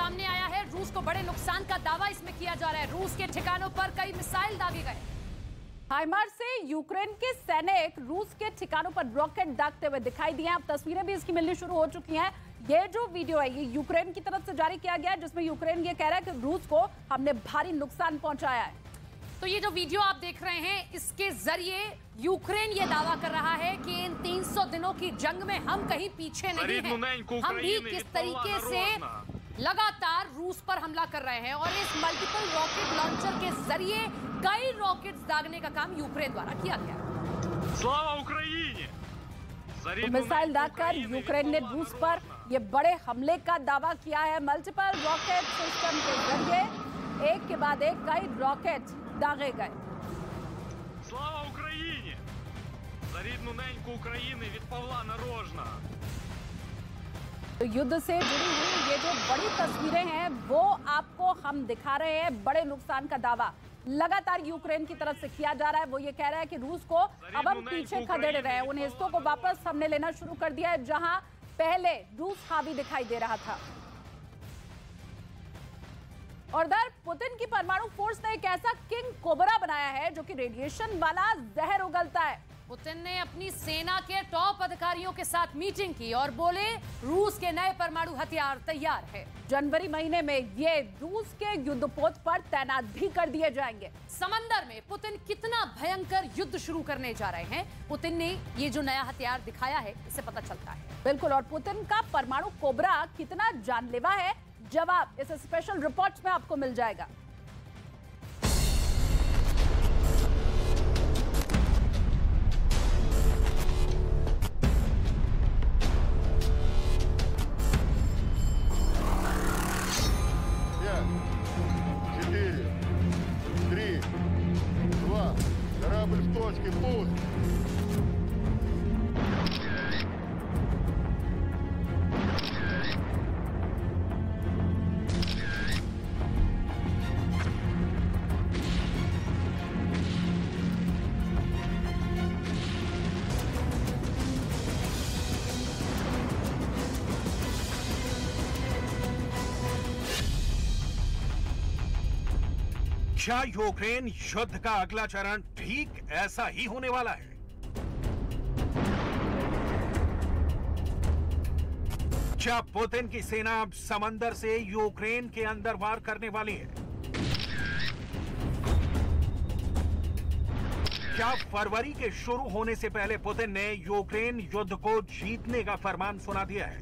सामने आया है। रूस को बड़े नुकसान का दावा इसमें किया जा रहा है। रूस के ठिकानों पर कई मिसाइल दागे गए। हाइमार्स से यूक्रेन के सैनिक रूस के ठिकानों पर रॉकेट दागते हुए दिखाई दिए हैं। अब तस्वीरें भी इसकी मिलनी शुरू हो चुकी हैं। ये जो वीडियो है ये यूक्रेन की तरफ से जारी किया गया है, जिसमें यूक्रेन ये कह रहा है कि रूस को हमने भारी नुकसान पहुंचाया है। तो ये जो वीडियो आप देख रहे हैं, इसके जरिए यूक्रेन ये दावा कर रहा है कि इन 300 दिनों की जंग में हम कहीं पीछे नहीं हैं। हम भी किस तरीके से लगातार रूस पर हमला कर रहे हैं और इस मल्टीपल रॉकेट लॉन्चर के जरिए कई रॉकेट्स दागने का काम यूक्रेन द्वारा किया गया। तो मिसाइल दागकर यूक्रेन ने रूस पर ये बड़े हमले का दावा किया है। मल्टीपल रॉकेट सिस्टम के जरिए एक के बाद एक कई रॉकेट दागे गए। Слава Україні! За рідну неньку України від Павла Нарожна। तो युद्ध से जुड़ी हुई ये जो बड़ी तस्वीरें हैं वो आपको हम दिखा रहे हैं। बड़े नुकसान का दावा लगातार यूक्रेन की तरफ से किया जा रहा है। वो ये कह रहा है कि रूस को अब हम पीछे खदेड़ रहे हैं। उन हिस्सों को वापस हमने लेना शुरू कर दिया है जहां पहले रूस हावी दिखाई दे रहा था। और इधर पुतिन की परमाणु फोर्स ने एक ऐसा किंग कोबरा बनाया है जो कि रेडिएशन वाला जहर उगलता है। पुतिन ने अपनी सेना के टॉप अधिकारियों के साथ मीटिंग की और बोले रूस के नए परमाणु हथियार तैयार है। जनवरी महीने में ये रूस के युद्धपोत पर तैनात भी कर दिए जाएंगे। समंदर में पुतिन कितना भयंकर युद्ध शुरू करने जा रहे हैं, पुतिन ने ये जो नया हथियार दिखाया है इससे पता चलता है। बिल्कुल, और पुतिन का परमाणु कोबरा कितना जानलेवा है, जवाब इस स्पेशल रिपोर्ट में आपको मिल जाएगा। Корабль в точке, пуск! क्या यूक्रेन युद्ध का अगला चरण ठीक ऐसा ही होने वाला है? क्या पुतिन की सेना अब समंदर से यूक्रेन के अंदर वार करने वाली है? क्या फरवरी के शुरू होने से पहले पुतिन ने यूक्रेन युद्ध को जीतने का फरमान सुना दिया है?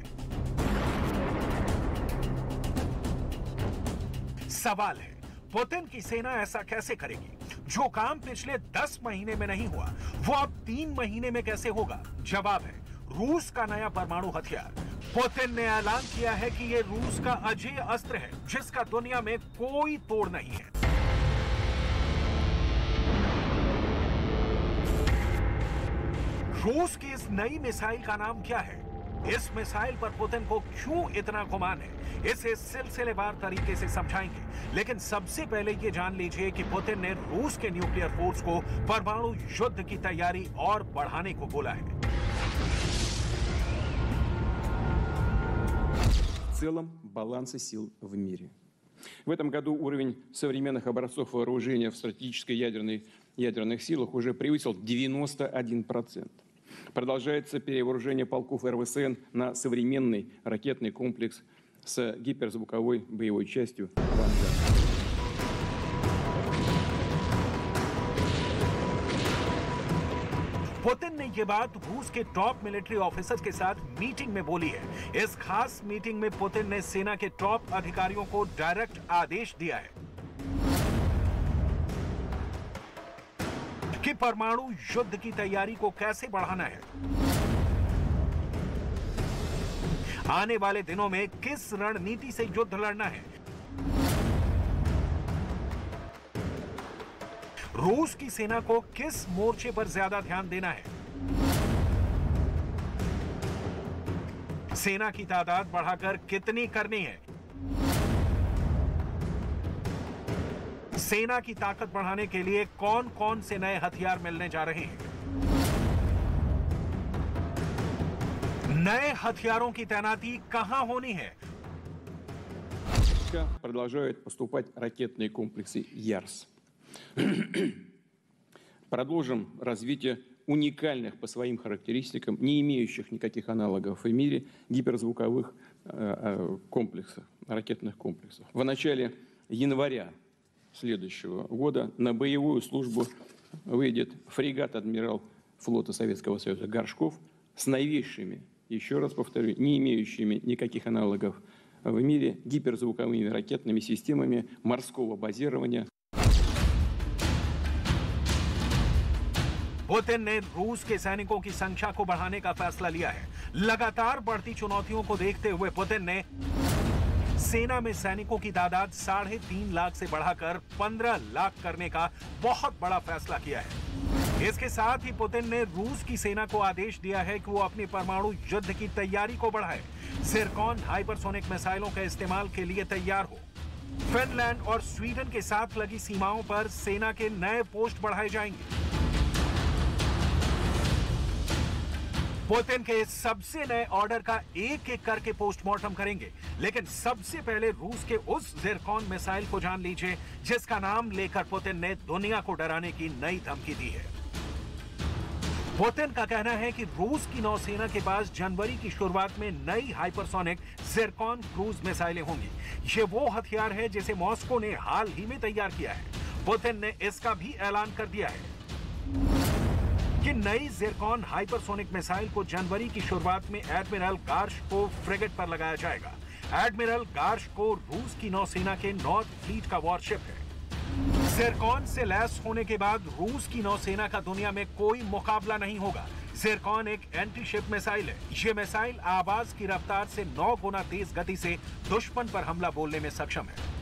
सवाल है, पुतिन की सेना ऐसा कैसे करेगी? जो काम पिछले 10 महीने में नहीं हुआ वो अब 3 महीने में कैसे होगा? जवाब है रूस का नया परमाणु हथियार। पुतिन ने ऐलान किया है कि यह रूस का अजेय अस्त्र है जिसका दुनिया में कोई तोड़ नहीं है। रूस की इस नई मिसाइल का नाम क्या है? इस मिसाइल पर पुतिन को क्यों इतना गुमान है, इसे सिलसिलेवार तरीके से समझाएंगे। लेकिन सबसे पहले ये जान लीजिए कि पुतिन ने रूस के न्यूक्लियर फोर्स को परमाणु युद्ध की तैयारी और बढ़ाने को बोला है। В целом баланса сил в мире. В этом году уровень современных образцов вооружения в стратегической ядерных силах уже превысил 91%. Продолжается перевооружение полков РВСН на современный ракетный комплекс с гиперзвуковой боевой частью «Вангард». पुतिन ने यह बात रूस के टॉप मिलिट्री ऑफिसर्स के साथ मीटिंग में बोली है। इस खास मीटिंग में पुतिन ने सेना के टॉप अधिकारियों को डायरेक्ट आदेश दिया है कि परमाणु युद्ध की तैयारी को कैसे बढ़ाना है, आने वाले दिनों में किस रणनीति से युद्ध लड़ना है, रूस की सेना को किस मोर्चे पर ज्यादा ध्यान देना है, सेना की तादाद बढ़ाकर कितनी करनी है, सेना की ताकत बढ़ाने के लिए कौन कौन से नए हथियार मिलने जा रहे हैं, नए हथियारों की तैनाती कहां होनी है, войска продолжают поступать ракетные комплексы «Ярс». Продолжим развитие уникальных по своим характеристикам, не имеющих никаких аналогов в мире, гиперзвуковых комплексов, ракетных комплексов. В начале января следующего года на боевую службу выйдет фрегат «Адмирал» флота Советского Союза «Горшков» с новейшими, еще раз повторю, не имеющими никаких аналогов в мире гиперзвуковыми ракетными системами морского базирования. पुतिन ने रूस के सैनिकों की संख्या को बढ़ाने का फैसला लिया है। लगातार बढ़ती चुनौतियों को देखते हुए पुतिन ने सेना में सैनिकों की तादाद 3.5 लाख से बढ़ाकर 15 लाख करने का बहुत बड़ा फैसला किया है। इसके साथ ही पुतिन ने रूस की सेना को आदेश दिया है कि वो अपनी परमाणु युद्ध की तैयारी को बढ़ाए, ज़िरकॉन हाइपरसोनिक मिसाइलों के इस्तेमाल के लिए तैयार हो। फिनलैंड और स्वीडन के साथ लगी सीमाओं पर सेना के नए पोस्ट बढ़ाए जाएंगे। पुतिन के सबसे नए ऑर्डर का एक एक करके पोस्टमार्टम करेंगे, लेकिन सबसे पहले रूस के उस ज़िरकॉन मिसाइल को जान लीजिए जिसका नाम लेकर पुतिन ने दुनिया को डराने की नई धमकी दी है। पुतिन का कहना है कि रूस की नौसेना के पास जनवरी की शुरुआत में नई हाइपरसोनिक ज़िरकॉन क्रूज मिसाइलें होंगी। ये वो हथियार है जिसे मॉस्को ने हाल ही में तैयार किया है। पुतिन ने इसका भी ऐलान कर दिया है कि नई ज़िरकॉन हाइपरसोनिक मिसाइल को जनवरी की शुरुआत में एडमिरल गार्शकोव फ्रिगेट पर लगाया जाएगा। एडमिरल गार्शकोव रूस की नौसेना के नॉर्थ फ्लीट का वॉरशिप है। ज़िरकॉन से लैस होने के बाद रूस की नौसेना का दुनिया में कोई मुकाबला नहीं होगा। ज़िरकॉन एक एंटी शिप मिसाइल है। ये मिसाइल आवाज की रफ्तार से 9 गुना तेज गति से दुश्मन पर हमला बोलने में सक्षम है।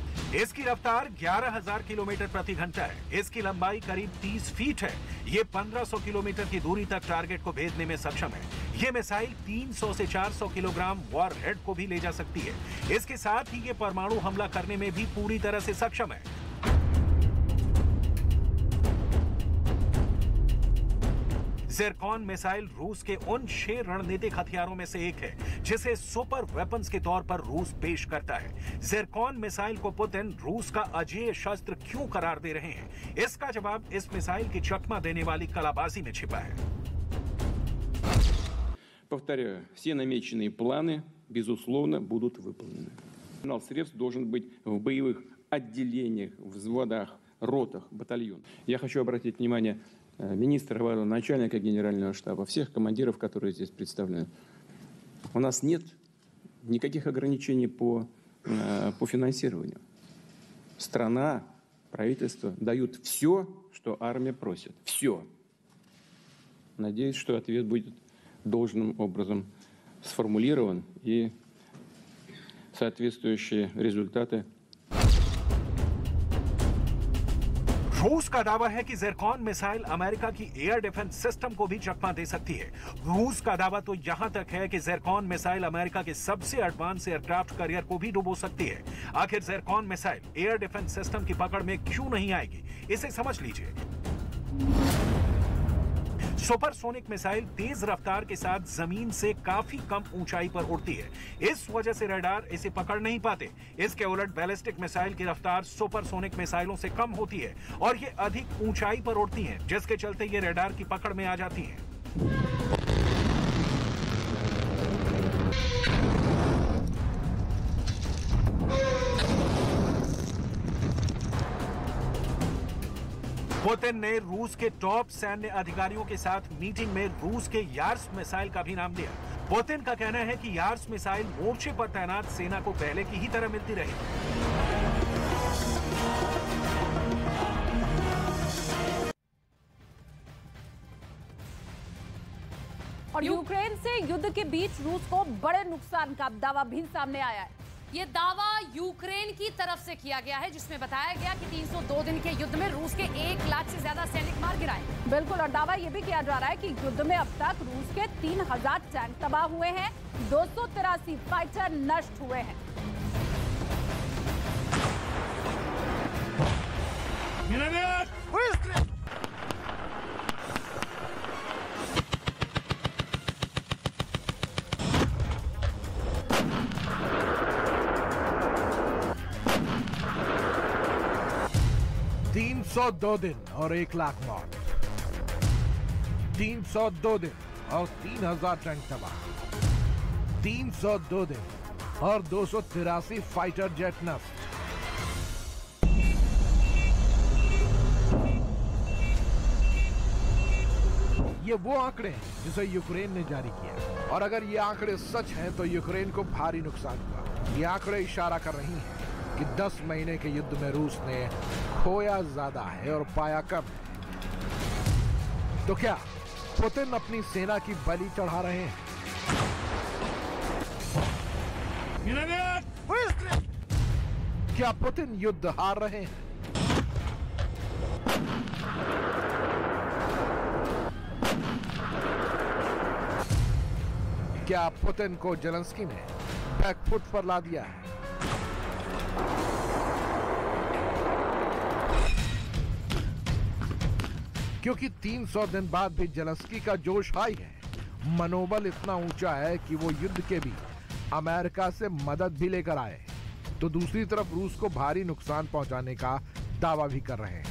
इसकी रफ्तार 11,000 किलोमीटर प्रति घंटा है। इसकी लंबाई करीब 30 फीट है। ये 1500 किलोमीटर की दूरी तक टारगेट को भेजने में सक्षम है। ये मिसाइल 300 से 400 किलोग्राम वॉरहेड को भी ले जा सकती है। इसके साथ ही ये परमाणु हमला करने में भी पूरी तरह से सक्षम है। ज़िरकॉन मिसाइल रूस के उन 6 रणनीतिक हथियारों में से एक है जिसे सुपर वेपन्स के तौर पर रूस पेश करता है। ज़िरकॉन मिसाइल को पुतिन रूस का अजेय शस्त्र क्यों करार दे रहे हैं, इसका जवाब इस मिसाइल की चकमा देने वाली कलाबाजी में छिपा है। Повторяю, все намеченные планы, безусловно, будут выполнены. Арсенал средств должен быть в боевых отделениях, взводах, ротах, батальонах. Я хочу обратить внимание министра обороны, начальника генерального штаба, всех командиров, которые здесь представлены. У нас нет никаких ограничений по финансированию. Страна, правительство дают все, что армия просит. Все. Надеюсь, что ответ будет должным образом сформулирован и соответствующие результаты. रूस का दावा है कि ज़िरकॉन मिसाइल अमेरिका की एयर डिफेंस सिस्टम को भी चकमा दे सकती है। रूस का दावा तो यहां तक है कि ज़िरकॉन मिसाइल अमेरिका के सबसे एडवांस एयरक्राफ्ट कैरियर को भी डुबो सकती है। आखिर Zircon missile air defence system की पकड़ में क्यों नहीं आएगी, इसे समझ लीजिए। सुपरसोनिक मिसाइल तेज रफ्तार के साथ जमीन से काफी कम ऊंचाई पर उड़ती है। इस वजह से रडार इसे पकड़ नहीं पाते। इसके उलट बैलिस्टिक मिसाइल की रफ्तार सुपरसोनिक मिसाइलों से कम होती है और ये अधिक ऊंचाई पर उड़ती हैं, जिसके चलते ये रडार की पकड़ में आ जाती हैं। पुतिन ने रूस के टॉप सैन्य अधिकारियों के साथ मीटिंग में रूस के यार्स मिसाइल का भी नाम लिया। पुतिन का कहना है कि यार्स मिसाइल मोर्चे पर तैनात सेना को पहले की ही तरह मिलती रहेगी। और यूक्रेन से युद्ध के बीच रूस को बड़े नुकसान का दावा भी सामने आया है। ये दावा यूक्रेन की तरफ से किया गया है, जिसमें बताया गया कि 302 दिन के युद्ध में रूस के 1 लाख से ज्यादा सैनिक मार गिराए। बिल्कुल, और दावा यह भी किया जा रहा है कि युद्ध में अब तक रूस के 3000 टैंक तबाह हुए हैं, 283 फाइटर नष्ट हुए हैं। 302 दिन और 1 लाख मौत, 302 दिन और 3000 टैंक तबाह, 302 दिन और 283 फाइटर जेट नष्ट। ये वो आंकड़े हैं जिसे यूक्रेन ने जारी किया, और अगर ये आंकड़े सच हैं तो यूक्रेन को भारी नुकसान हुआ। ये आंकड़े इशारा कर रही हैं कि 10 महीने के युद्ध में रूस ने खोया ज्यादा है और पाया कम है। तो क्या पुतिन अपनी सेना की बलि चढ़ा रहे हैं? क्या पुतिन युद्ध हार रहे हैं? क्या पुतिन को जेलेंस्की ने बैकफुट पर ला दिया है? क्योंकि 300 दिन बाद भी जेलेंस्की का जोश हाई है, मनोबल इतना ऊंचा है कि वो युद्ध के भी अमेरिका से मदद भी लेकर आए, तो दूसरी तरफ रूस को भारी नुकसान पहुंचाने का दावा भी कर रहे हैं।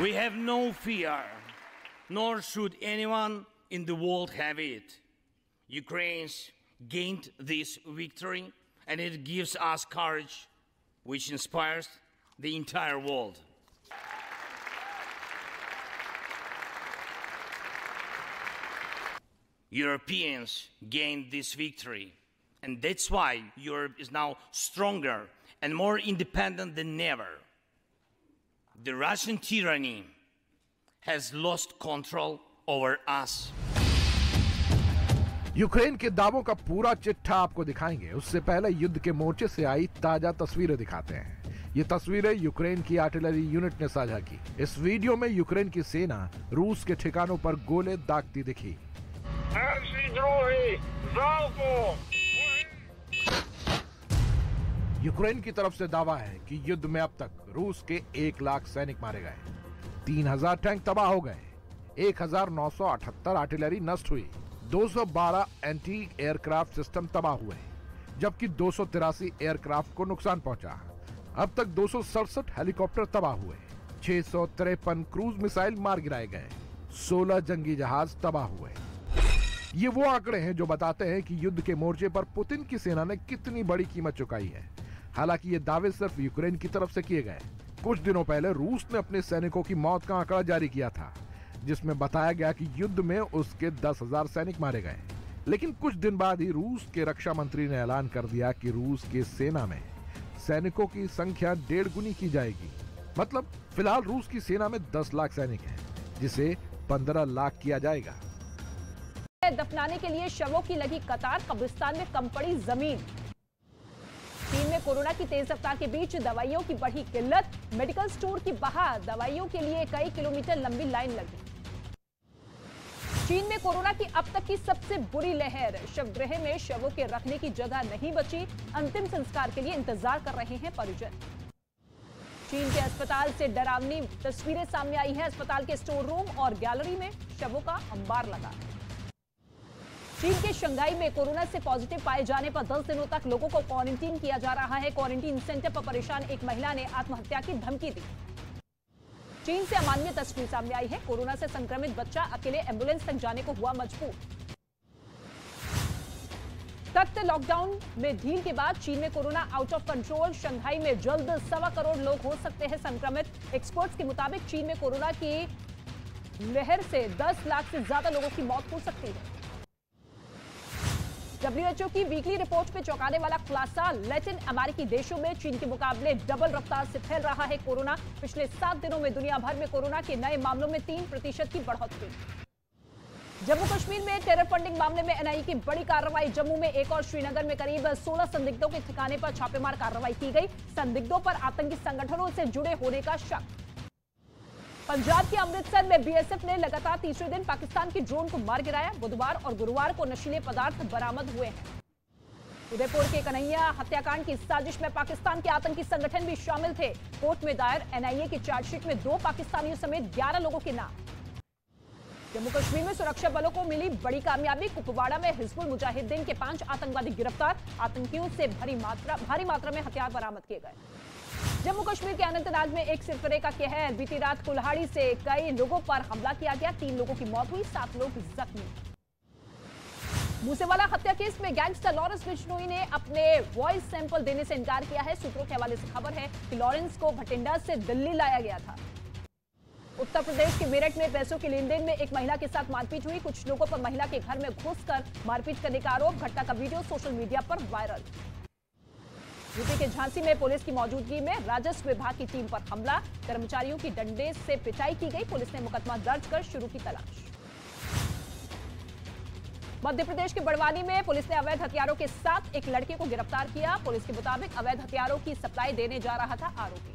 We have no fear, nor should anyone in the world have it. Ukraine's gained this victory, and it gives us courage, which inspires the entire world. Europeans gained this victory, and that's why Europe is now stronger and more independent than ever. The Russian tyranny has lost control over us. Ukraine के दावों का पूरा चिट्ठा आपको दिखाएंगे, उससे पहले युद्ध के मोर्चे से आई ताजा तस्वीरें दिखाते हैं। ये तस्वीरें यूक्रेन की आर्टिलरी यूनिट ने साझा की। इस वीडियो में यूक्रेन की सेना रूस के ठिकानों पर गोले दागती दिखी। यूक्रेन की तरफ से दावा है कि युद्ध में अब तक रूस के 1 लाख सैनिक मारे गए, 3000 टैंक तबाह हो गए, 1978 आर्टिलरी नष्ट हुई, 212 एंटी एयरक्राफ्ट सिस्टम तबाह हुए, जबकि 283 एयरक्राफ्ट को नुकसान पहुंचा। अब तक 267 हेलीकॉप्टर तबाह हुए, 653 क्रूज मिसाइल मार गिराए गए, 16 जंगी जहाज तबाह हुए। ये वो आंकड़े हैं जो बताते हैं कि युद्ध के मोर्चे पर पुतिन की सेना ने कितनी बड़ी कीमत चुकाई है। हालांकि ये दावे सिर्फ यूक्रेन की तरफ से किए गए। कुछ दिनों पहले रूस ने अपने सैनिकों की मौत का आंकड़ा जारी किया था, जिसमें बताया गया कि युद्ध में उसके 10,000 सैनिक मारे गए। लेकिन कुछ दिन बाद ही रूस के रक्षा मंत्री ने ऐलान कर दिया कि रूस की सेना में सैनिकों की संख्या 1.5 गुनी की जाएगी। मतलब फिलहाल रूस की सेना में 10 लाख सैनिक हैं, जिसे 15 लाख किया जाएगा। दफनाने के लिए शवों की लगी कतार, कब्रिस्तान में कम पड़ी जमीन। चीन में कोरोना की तेज रफ्तार के बीच दवाइयों की बढ़ी किल्लत, मेडिकल स्टोर की बाहर दवाइयों के लिए कई किलोमीटर लंबी लाइन लगी। चीन में कोरोना की अब तक की सबसे बुरी लहर, शवगृह में शवों के रखने की जगह नहीं बची, अंतिम संस्कार के लिए इंतजार कर रहे हैं परिजन। चीन के अस्पताल से डरावनी तस्वीरें सामने आई है। अस्पताल के स्टोर रूम और गैलरी में शवों का अंबार लगा। चीन के शंघाई में कोरोना से पॉजिटिव पाए जाने पर 10 दिनों तक लोगों को क्वारंटीन किया जा रहा है। क्वारंटीन सेंटर पर परेशान एक महिला ने आत्महत्या की धमकी दी। चीन से अमानवीय तस्वीर सामने आई है। कोरोना से संक्रमित बच्चा अकेले एम्बुलेंस तक जाने को हुआ मजबूर। सख्त लॉकडाउन में ढील के बाद चीन में corona out of control. Shanghai में जल्द 1.25 करोड़ लोग हो सकते हैं संक्रमित। एक्सपर्ट्स के मुताबिक चीन में कोरोना की लहर से 10 लाख से ज्यादा लोगों की मौत हो सकती है। WHO की वीकली रिपोर्ट में चौंकाने वाला खुलासा, लैटिन अमेरिकी देशों में चीन के मुकाबले डबल रफ्तार से फैल रहा है कोरोना। पिछले 7 दिनों में दुनिया भर में कोरोना के नए मामलों में 3% की बढ़ोतरी। जम्मू कश्मीर में टेरर फंडिंग मामले में एनआईए की बड़ी कार्रवाई। जम्मू में एक और श्रीनगर में करीब 16 संदिग्धों के ठिकाने पर छापेमार कार्रवाई की गई। संदिग्धों पर आतंकी संगठनों से जुड़े होने का शक। पंजाब के अमृतसर में बीएसएफ ने लगातार तीसरे दिन पाकिस्तान की ड्रोन को मार गिराया। बुधवार और गुरुवार को नशीले पदार्थ बरामद हुए हैं। उदयपुर के कन्हैया हत्याकांड की साजिश में पाकिस्तान के आतंकी संगठन भी शामिल थे। कोर्ट में दायर एनआईए की चार्जशीट में 2 पाकिस्तानियों समेत 11 लोगों के नाम। जम्मू कश्मीर में सुरक्षा बलों को मिली बड़ी कामयाबी। कुपवाड़ा में हिजबुल मुजाहिदीन के 5 आतंकवादी गिरफ्तार। आतंकियों से भारी मात्रा में हथियार बरामद किए गए। जम्मू कश्मीर के अनंतनाग में एक सिरफिरे का कहर। बीती रात कुल्हाड़ी से कई लोगों पर हमला किया गया। 3 लोगों की मौत हुई, 7 लोग जख्मी। मूसेवाला हत्या केस में गैंगस्टर लॉरेंस बिश्नोई ने अपने वॉइस सैंपल देने से इनकार किया है। सूत्रों के हवाले से खबर है कि लॉरेंस को भटिंडा से दिल्ली लाया गया था। उत्तर प्रदेश के मेरठ में पैसों के लेन देन में एक महिला के साथ मारपीट हुई। कुछ लोगों पर महिला के घर में घुसकर मारपीट करने का आरोप। घटना का वीडियो सोशल मीडिया पर वायरल। यूपी के झांसी में पुलिस की मौजूदगी में राजस्व विभाग की टीम पर हमला। कर्मचारियों की डंडे से पिटाई की गई। पुलिस ने मुकदमा दर्ज कर शुरू की तलाश। मध्य प्रदेश के बड़वानी में पुलिस ने अवैध हथियारों के साथ एक लड़के को गिरफ्तार किया। पुलिस के मुताबिक अवैध हथियारों की सप्लाई देने जा रहा था आरोपी।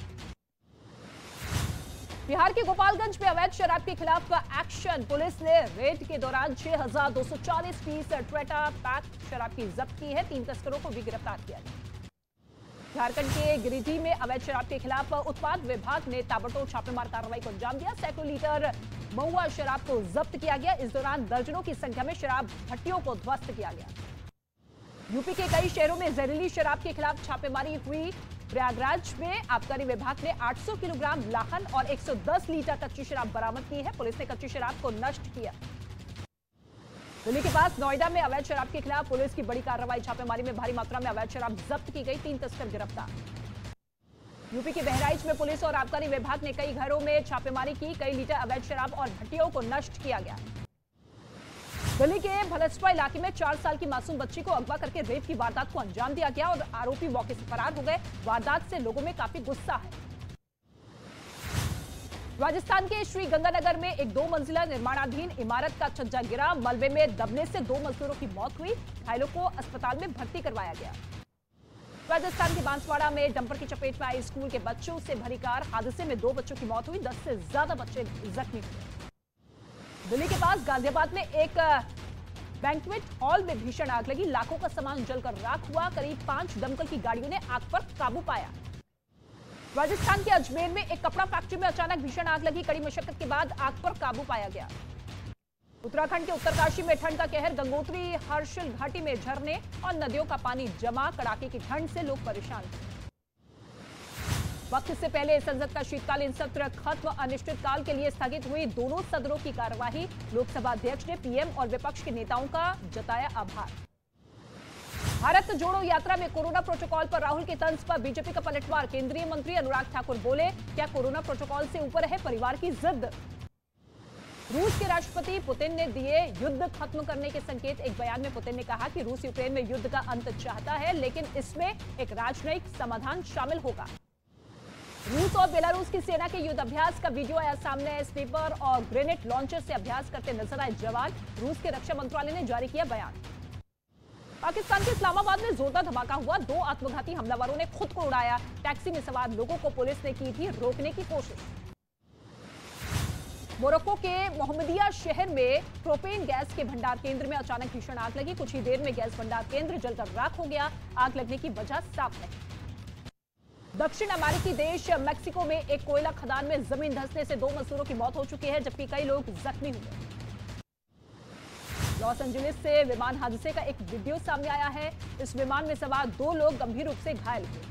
बिहार के गोपालगंज में अवैध शराब के खिलाफ एक्शन। पुलिस ने रेड के दौरान 6,240 पीस ट्रेटा पैक शराब की जब्त की है। 3 तस्करों को भी गिरफ्तार किया गया। झारखंड के गिरिडीह में अवैध शराब के खिलाफ उत्पाद विभाग ने ताबड़तोड़ छापेमार कार्रवाई को अंजाम दिया। सैकड़ों लीटर महुआ शराब को जब्त किया गया। इस दौरान दर्जनों की संख्या में शराब भट्टियों को ध्वस्त किया गया। यूपी के कई शहरों में जहरीली शराब के खिलाफ छापेमारी हुई। प्रयागराज में आबकारी विभाग ने 800 किलोग्राम लाहन और 110 लीटर कच्ची शराब बरामद की है। पुलिस ने कच्ची शराब को नष्ट किया। दिल्ली के पास नोएडा में अवैध शराब के खिलाफ पुलिस की बड़ी कार्रवाई। छापेमारी में भारी मात्रा में अवैध शराब जब्त की गई। 3 तस्कर गिरफ्तार। यूपी के बहराइच में पुलिस और आबकारी विभाग ने कई घरों में छापेमारी की। कई लीटर अवैध शराब और भट्टियों को नष्ट किया गया। दिल्ली के भलसपा इलाके में 4 साल की मासूम बच्ची को अगवा करके रेप की वारदात को अंजाम दिया गया और आरोपी मौके से फरार हो गए। वारदात से लोगों में काफी गुस्सा है। राजस्थान के श्री गंगानगर में एक 2 मंजिला निर्माणाधीन इमारत का छज्जा गिरा। मलबे में दबने से 2 मजदूरों की मौत हुई। घायलों को अस्पताल में भर्ती करवाया गया। राजस्थान के बांसवाड़ा में डंपर की चपेट में आई स्कूल के बच्चों से भरी कार। हादसे में 2 बच्चों की मौत हुई। 10 से ज्यादा बच्चे जख्मी हुए। दिल्ली के पास गाजियाबाद में एक बैंक्वेट हॉल में भीषण आग लगी। लाखों का सामान जलकर राख हुआ। करीब 5 दमकल की गाड़ियों ने आग पर काबू पाया। राजस्थान के अजमेर में एक कपड़ा फैक्ट्री में अचानक भीषण आग लगी। कड़ी मशक्कत के बाद आग पर काबू पाया गया। उत्तराखंड के उत्तरकाशी में ठंड का कहर। गंगोत्री हर्षिल घाटी में झरने और नदियों का पानी जमा। कड़ाके की ठंड से लोग परेशान थे। वक्त से पहले संसद का शीतकालीन सत्र खत्म। अनिश्चितकाल के लिए स्थगित हुई दोनों सदनों की कार्यवाही। लोकसभा अध्यक्ष ने पीएम और विपक्ष के नेताओं का जताया आभार। भारत जोड़ो यात्रा में कोरोना प्रोटोकॉल पर राहुल के तंज पर बीजेपी का पलटवार। केंद्रीय मंत्री अनुराग ठाकुर बोले, क्या कोरोना प्रोटोकॉल से ऊपर है परिवार की जिद। रूस के राष्ट्रपति पुतिन ने दिए युद्ध खत्म करने के संकेत। एक बयान में पुतिन ने कहा कि रूस यूक्रेन में युद्ध का अंत चाहता है, लेकिन इसमें एक राजनयिक समाधान शामिल होगा। रूस और बेलारूस की सेना के युद्ध अभ्यास का वीडियो आया सामने। स्नाइपर और ग्रेनेड लॉन्चर से अभ्यास करते नजर आए जवान। रूस के रक्षा मंत्रालय ने जारी किया बयान। पाकिस्तान के इस्लामाबाद में जोरदार धमाका हुआ। 2 आत्मघाती हमलावरों ने खुद को उड़ाया। टैक्सी में सवार लोगों को पुलिस ने की थी रोकने की कोशिश। मोरक्को के मोहम्मदिया शहर में प्रोपेन गैस के भंडार केंद्र में अचानक भीषण आग लगी। कुछ ही देर में गैस भंडार केंद्र जलकर राख हो गया। आग लगने की वजह साफ नहीं। दक्षिण अमेरिकी देश मेक्सिको में एक कोयला खदान में जमीन धंसने से 2 मजदूरों की मौत हो चुकी है, जबकि कई लोग जख्मी हुए। लॉस एंजलिस से विमान हादसे का एक वीडियो सामने आया है। इस विमान में सवार 2 लोग गंभीर रूप से घायल हुए।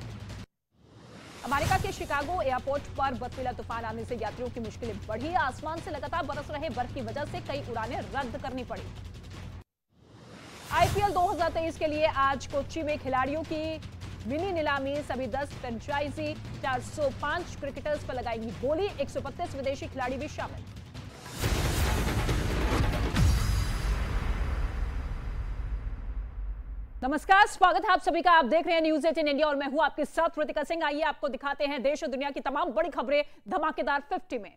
अमेरिका के शिकागो एयरपोर्ट पर बर्फीला तूफान आने से यात्रियों की मुश्किलें बढ़ी। आसमान से लगातार बरस रहे बर्फ की वजह से कई उड़ानें रद्द करनी पड़ी। आईपीएल 2023 के लिए आज कोच्चि में खिलाड़ियों की मिनी नीलामी। सभी 10 फ्रेंचाइजी 405 क्रिकेटर्स पर लगाएंगी बोली। 132 विदेशी खिलाड़ी भी शामिल। नमस्कार, स्वागत है आप सभी का। आप देख रहे हैं न्यूज़ 18 इंडिया और मैं हूं आपके साथ ऋतिका सिंह। आइए आपको दिखाते हैं देश और दुनिया की तमाम बड़ी खबरें धमाकेदार 50 में।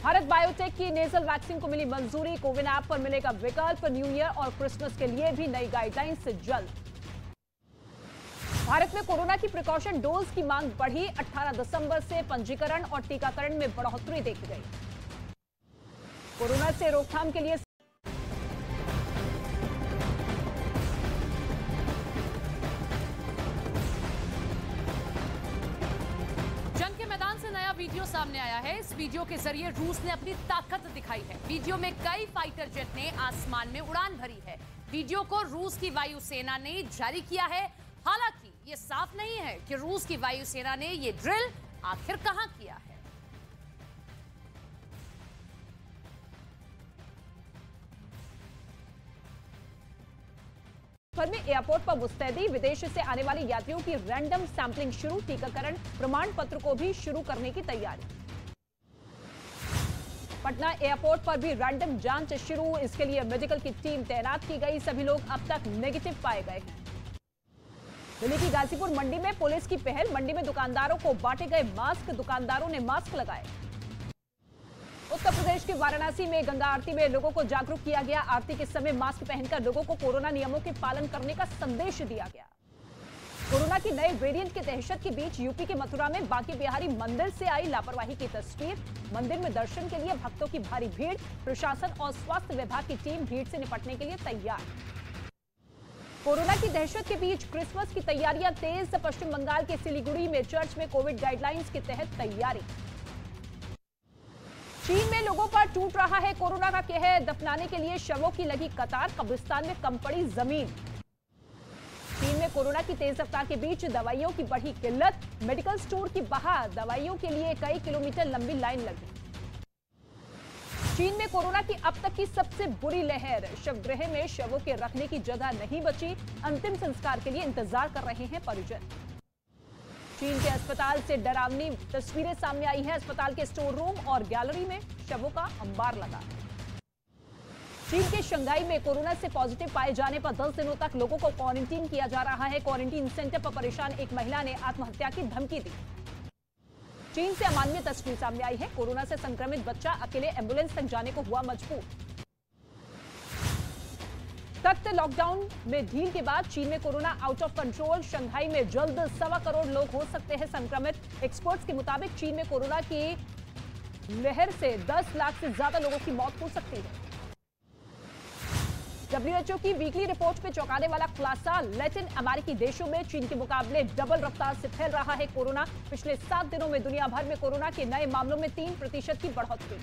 भारत बायोटेक की नेजल वैक्सीन को मिली मंजूरी। कोविन ऐप पर मिलेगा विकल्प। न्यू ईयर और क्रिसमस के लिए भी नई गाइडलाइंस जल्द। भारत में कोरोना की प्रिकॉशन डोज की मांग बढ़ी। 18 दिसंबर से पंजीकरण और टीकाकरण में बढ़ोतरी देखी गई। कोरोना से रोकथाम के लिए जंग के मैदान से नया वीडियो सामने आया है। इस वीडियो के जरिए रूस ने अपनी ताकत दिखाई है। वीडियो में कई फाइटर जेट ने आसमान में उड़ान भरी है। वीडियो को रूस की वायुसेना ने जारी किया है। हालांकि ये साफ नहीं है कि रूस की वायुसेना ने ये ड्रिल आखिर कहां किया है। भर में एयरपोर्ट पर मुस्तैदी, विदेश से आने वाले यात्रियों की रैंडम सैंपलिंग शुरू, टीकाकरण प्रमाण पत्र को भी शुरू करने की तैयारी। पटना एयरपोर्ट पर भी रैंडम जांच शुरू, इसके लिए मेडिकल की टीम तैनात की गई, सभी लोग अब तक नेगेटिव पाए गए हैं। दिल्ली की गाजीपुर मंडी में पुलिस की पहल, मंडी में दुकानदारों को बांटे गए मास्क, दुकानदारों ने मास्क लगाए। उत्तर प्रदेश के वाराणसी में गंगा आरती में लोगों को जागरूक किया गया, आरती के समय मास्क पहनकर लोगों को कोरोना नियमों के पालन करने का संदेश दिया गया। कोरोना की नए वेरिएंट के दहशत के बीच यूपी के मथुरा में बांके बिहारी मंदिर से आई लापरवाही की तस्वीर, मंदिर में दर्शन के लिए भक्तों की भारी भीड़, प्रशासन और स्वास्थ्य विभाग की टीम भीड़ से निपटने के लिए तैयार। कोरोना की दहशत के बीच क्रिसमस की तैयारियां तेज, पश्चिम बंगाल के सिलीगुड़ी में चर्च में कोविड गाइडलाइंस के तहत तैयारी। चीन में लोगों पर टूट रहा है कोरोना का कहर, दफनाने के लिए शवों की लगी कतार, कब्रिस्तान में कम पड़ी जमीन। चीन में कोरोना की तेज रफ्तार के बीच दवाइयों की बढ़ी किल्लत, मेडिकल स्टोर की बाहर दवाइयों के लिए कई किलोमीटर लंबी लाइन लगी। चीन में कोरोना की अब तक की सबसे बुरी लहर, शवगृह में शवों के रखने की जगह नहीं बची, अंतिम संस्कार के लिए इंतजार कर रहे हैं परिजन। चीन के अस्पताल से डरावनी तस्वीरें सामने आई हैं, अस्पताल के स्टोर रूम और गैलरी में शवों का अंबार लगा। चीन के शंघाई में कोरोना से पॉजिटिव पाए जाने पर 10 दिनों तक लोगों को क्वारंटीन किया जा रहा है। क्वारंटीन सेंटर पर परेशान एक महिला ने आत्महत्या की धमकी दी। चीन से अमानवीय तस्वीर सामने आई है, कोरोना से संक्रमित बच्चा अकेले एम्बुलेंस तक जाने को हुआ मजबूर। सख्त लॉकडाउन में ढील के बाद चीन में corona out of control, Shanghai में जल्द 1.25 करोड़ लोग हो सकते हैं संक्रमित। एक्सपर्ट्स के मुताबिक चीन में कोरोना की लहर से 10 लाख से ज्यादा लोगों की मौत हो सकती है। WHO की वीकली रिपोर्ट में चौंकाने वाला खुलासा, लैटिन अमेरिकी देशों में चीन के मुकाबले डबल रफ्तार से फैल रहा है कोरोना। पिछले 7 दिनों में दुनिया भर में कोरोना के नए मामलों में 3% की बढ़ोतरी।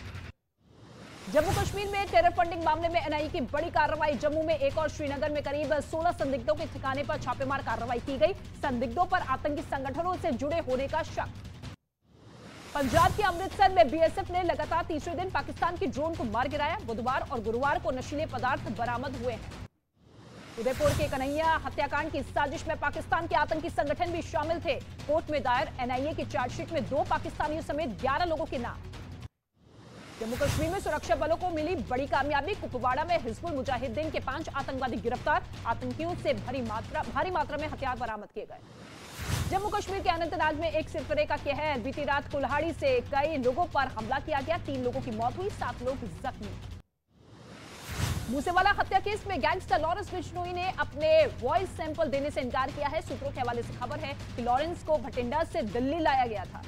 जम्मू कश्मीर में टेरर फंडिंग मामले में एनआईए की बड़ी कार्रवाई, जम्मू में एक और श्रीनगर में करीब 16 संदिग्धों के ठिकाने पर छापेमार कार्रवाई की गई, संदिग्धों पर आतंकी संगठनों से जुड़े होने का शक। पंजाब के अमृतसर में बीएसएफ ने लगातार तीसरे दिन पाकिस्तान की ड्रोन को मार गिराया, बुधवार और गुरुवार को नशीले पदार्थ बरामद हुए हैं। उदयपुर के कन्हैया हत्याकांड की साजिश में पाकिस्तान के आतंकी संगठन भी शामिल थे। कोर्ट में दायर एनआईए की चार्जशीट में 2 पाकिस्तानियों समेत 11 लोगों के नाम। जम्मू कश्मीर में सुरक्षा बलों को मिली बड़ी कामयाबी, कुपवाड़ा में हिजबुल मुजाहिदीन के 5 आतंकवादी गिरफ्तार, आतंकियों से भारी मात्रा में हथियार बरामद किए गए। जम्मू कश्मीर के अनंतनाग में एक सिरफिरे का कहर, बीती रात कुल्हाड़ी से कई लोगों पर हमला किया गया, 3 लोगों की मौत हुई, 7 लोग जख्मी। मूसेवाला हत्या केस में गैंगस्टर लॉरेंस बिश्नोई ने अपने वॉइस सैंपल देने से इनकार किया है। सूत्रों के हवाले से खबर है कि लॉरेंस को भटिंडा से दिल्ली लाया गया था।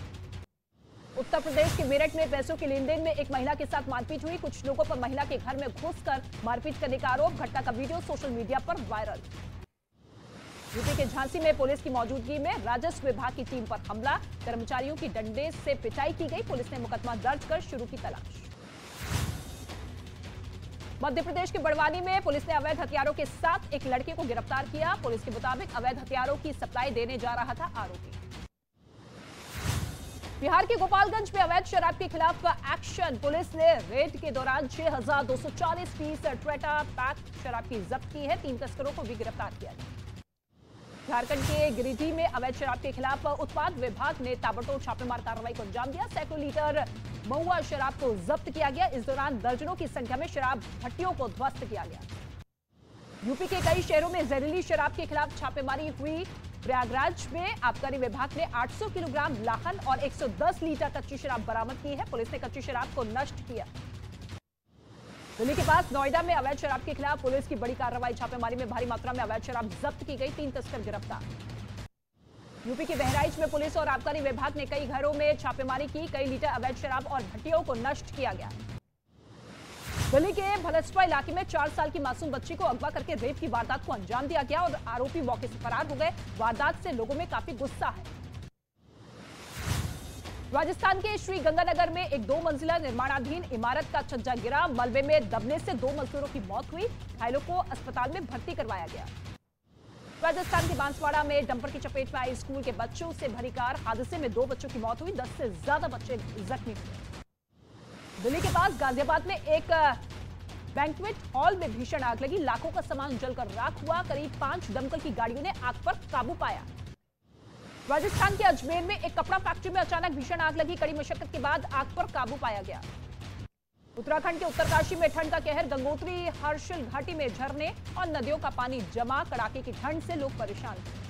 उत्तर प्रदेश के मेरठ में पैसों के लेन देन में एक महिला के साथ मारपीट हुई, कुछ लोगों पर महिला के घर में घुसकर मारपीट करने का आरोप, घटना का वीडियो सोशल मीडिया पर वायरल। यूपी के झांसी में पुलिस की मौजूदगी में राजस्व विभाग की टीम पर हमला, कर्मचारियों की डंडे से पिटाई की गई, पुलिस ने मुकदमा दर्ज कर शुरू की तलाश। मध्य प्रदेश के बड़वानी में पुलिस ने अवैध हथियारों के साथ एक लड़के को गिरफ्तार किया, पुलिस के मुताबिक अवैध हथियारों की सप्लाई देने जा रहा था आरोपी। बिहार के गोपालगंज में अवैध शराब के खिलाफ एक्शन, पुलिस ने रेड के दौरान 6240 पीस ट्रेटा पैक शराब की जब्त की है, 3 तस्करों को भी गिरफ्तार किया। झारखंड के गिरिडीह में अवैध शराब के खिलाफ उत्पाद विभाग ने ताबड़तोड़ छापेमार कार्रवाई को अंजाम दिया, सैकड़ों लीटर महुआ शराब को जब्त किया गया, इस दौरान दर्जनों की संख्या में शराब भट्टियों को ध्वस्त किया गया। यूपी के कई शहरों में जहरीली शराब के खिलाफ छापेमारी हुई, प्रयागराज में आबकारी विभाग ने 800 किलोग्राम लाहन और 110 लीटर कच्ची शराब बरामद की है, पुलिस ने कच्ची शराब को नष्ट किया। दिल्ली के पास नोएडा में अवैध शराब के खिलाफ पुलिस की बड़ी कार्रवाई, छापेमारी में भारी मात्रा में अवैध शराब जब्त की गई, 3 तस्कर गिरफ्तार। यूपी के बहराइच में पुलिस और आबकारी विभाग ने कई घरों में छापेमारी की, कई लीटर अवैध शराब और भट्टियों को नष्ट किया गया। दिल्ली के भलसपा इलाके में 4 साल की मासूम बच्ची को अगवा करके रेप की वारदात को अंजाम दिया गया और आरोपी मौके से फरार हो गए। वारदात से लोगों में काफी गुस्सा है। राजस्थान के श्री गंगानगर में एक 2 मंजिला निर्माणाधीन इमारत का छज्जा गिरा, मलबे में दबने से 2 मजदूरों की मौत हुई, घायलों को अस्पताल में भर्ती करवाया गया। राजस्थान के बांसवाड़ा में डंपर की चपेट में आई स्कूल के बच्चों से भरी कार, हादसे में 2 बच्चों की मौत हुई, 10 से ज्यादा बच्चे जख्मी हुए। दिल्ली के पास गाजियाबाद में एक बैंक्वेट हॉल में भीषण आग लगी, लाखों का सामान जलकर राख हुआ, करीब 5 दमकल की गाड़ियों ने आग पर काबू पाया। राजस्थान के अजमेर में एक कपड़ा फैक्ट्री में अचानक भीषण आग लगी, कड़ी मशक्कत के बाद आग पर काबू पाया गया। उत्तराखंड के उत्तरकाशी में ठंड का कहर, गंगोत्री हर्षिल घाटी में झरने और नदियों का पानी जमा, कड़ाके की ठंड से लोग परेशान थे।